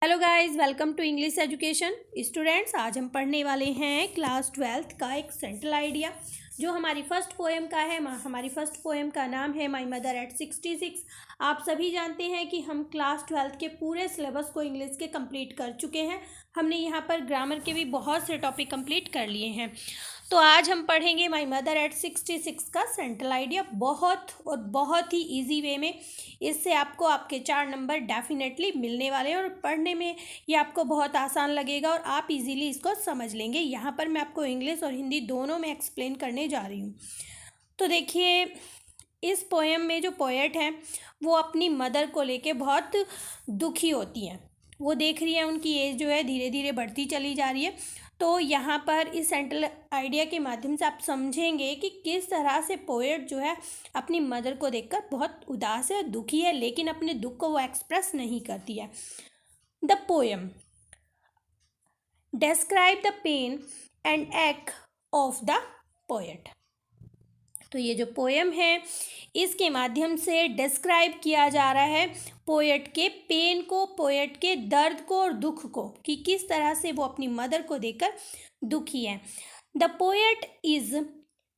Hello guys, welcome to English education students. आज हम पढ़ने वाले हैं क्लास 12th का एक सेंट्रल आइडिया जो हमारी फर्स्ट पोएम का है। हमारी फर्स्ट पोएम का नाम है माई मदर एट 66। आप सभी जानते हैं कि हम क्लास 12th के पूरे सिलेबस को इंग्लिश के कंप्लीट कर चुके हैं। हमने यहाँ पर ग्रामर के भी बहुत से टॉपिक कंप्लीट कर लिए हैं। तो आज हम पढ़ेंगे माई मदर एट 66 का सेंट्रल आइडिया बहुत ही इजी वे में। इससे आपको आपके 4 नंबर डेफिनेटली मिलने वाले हैं और पढ़ने में ये आपको बहुत आसान लगेगा और आप इजीली इसको समझ लेंगे। यहाँ पर मैं आपको इंग्लिश और हिंदी दोनों में एक्सप्लेन करने जा रही हूँ। तो देखिए, इस पोएम में जो पोएट हैं वो अपनी मदर को लेके बहुत दुखी होती हैं। वो देख रही है उनकी एज जो है धीरे धीरे बढ़ती चली जा रही है। तो यहाँ पर इस सेंट्रल आइडिया के माध्यम से आप समझेंगे कि किस तरह से पोएट जो है अपनी मदर को देखकर बहुत उदास है और दुखी है, लेकिन अपने दुख को वो एक्सप्रेस नहीं करती है। The poem describe the pain and act of the poet. तो ये जो पोएम है इसके माध्यम से डिस्क्राइब किया जा रहा है पोएट के पेन को, पोएट के दर्द को और दुख को, कि किस तरह से वो अपनी मदर को देखकर दुखी है। The poet is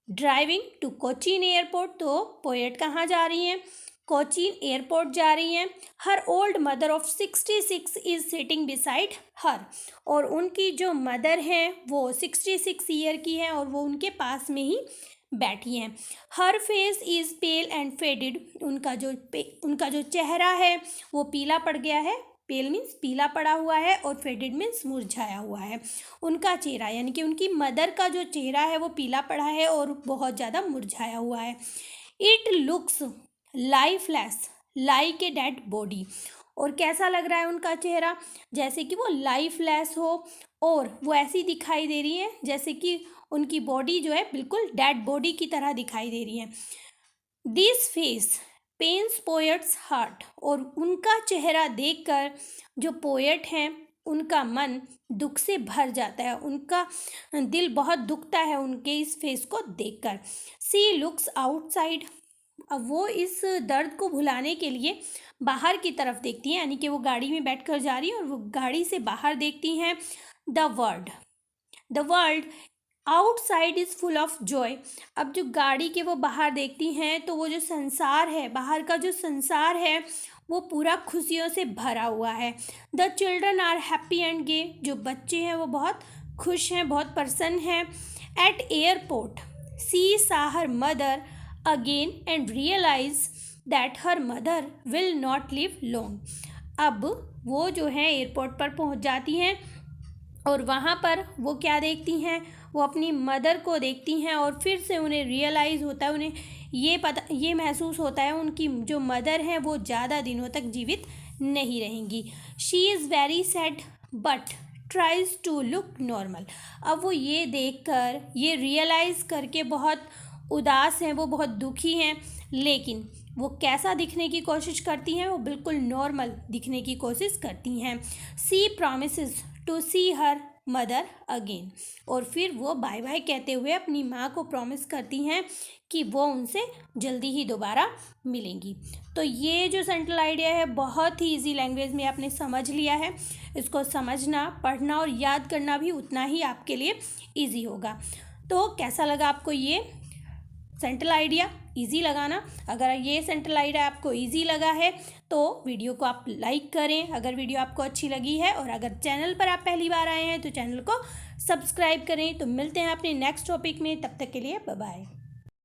driving to Cochin airport. तो पोएट कहाँ जा रही हैं? कोचीन एयरपोर्ट जा रही हैं। Her old mother of 66 is sitting beside her. और उनकी जो मदर हैं वो 66 ईयर की है और वो उनके पास में ही बैठी हैं। हर face is pale and faded. उनका जो चेहरा है वो पीला पड़ गया है। पेल मीन्स पीला पड़ा हुआ है और फेडेड मीन्स मुरझाया हुआ है। उनका चेहरा यानी कि उनकी मदर का जो चेहरा है वो पीला पड़ा है और बहुत ज़्यादा मुरझाया हुआ है। It looks lifeless like a dead body. और कैसा लग रहा है उनका चेहरा? जैसे कि वो लाइफलेस हो और वो ऐसी दिखाई दे रही है जैसे कि उनकी बॉडी जो है बिल्कुल डेड बॉडी की तरह दिखाई दे रही है। This face pains poet's heart. और उनका चेहरा देखकर जो पोएट हैं उनका मन दुख से भर जाता है, उनका दिल बहुत दुखता है उनके इस फेस को देखकर। सी लुक्स आउटसाइड। अब वो इस दर्द को भुलाने के लिए बाहर की तरफ देखती हैं, यानी कि वो गाड़ी में बैठकर जा रही है और वो गाड़ी से बाहर देखती हैं। The world outside is full of Joy. अब जो गाड़ी के वो बाहर देखती हैं तो वो जो संसार है, बाहर का जो संसार है वो पूरा खुशियों से भरा हुआ है। The children are happy and gay. जो बच्चे हैं वो बहुत खुश हैं, बहुत प्रसन्न हैं। Eight airport she saw her mother again and realise that her mother will not live long. अब वो जो है एयरपोर्ट पर पहुंच जाती हैं और वहाँ पर वो क्या देखती हैं? वो अपनी मदर को देखती हैं और फिर से उन्हें रियलाइज़ होता है, उन्हें ये महसूस होता है उनकी जो मदर हैं वो ज़्यादा दिनों तक जीवित नहीं रहेंगी। She is very sad but tries to look normal. अब वो ये देखकर, ये रियलाइज़ करके बहुत उदास हैं, वो बहुत दुखी हैं, लेकिन वो कैसा दिखने की कोशिश करती हैं? वो बिल्कुल नॉर्मल दिखने की कोशिश करती हैं। She promises to see her mother again. और फिर वो बाय बाय कहते हुए अपनी माँ को प्रॉमिस करती हैं कि वो उनसे जल्दी ही दोबारा मिलेंगी। तो ये जो सेंट्रल आइडिया है बहुत ही इजी लैंग्वेज में आपने समझ लिया है। इसको समझना, पढ़ना और याद करना भी उतना ही आपके लिए इजी होगा। तो कैसा लगा आपको ये सेंट्रल आइडिया? इजी लगा ना? अगर ये सेंट्रल आइडिया आपको इजी लगा है तो वीडियो को आप लाइक करें अगर वीडियो आपको अच्छी लगी है, और अगर चैनल पर आप पहली बार आए हैं तो चैनल को सब्सक्राइब करें। तो मिलते हैं अपने नेक्स्ट टॉपिक में, तब तक के लिए बाय बाय।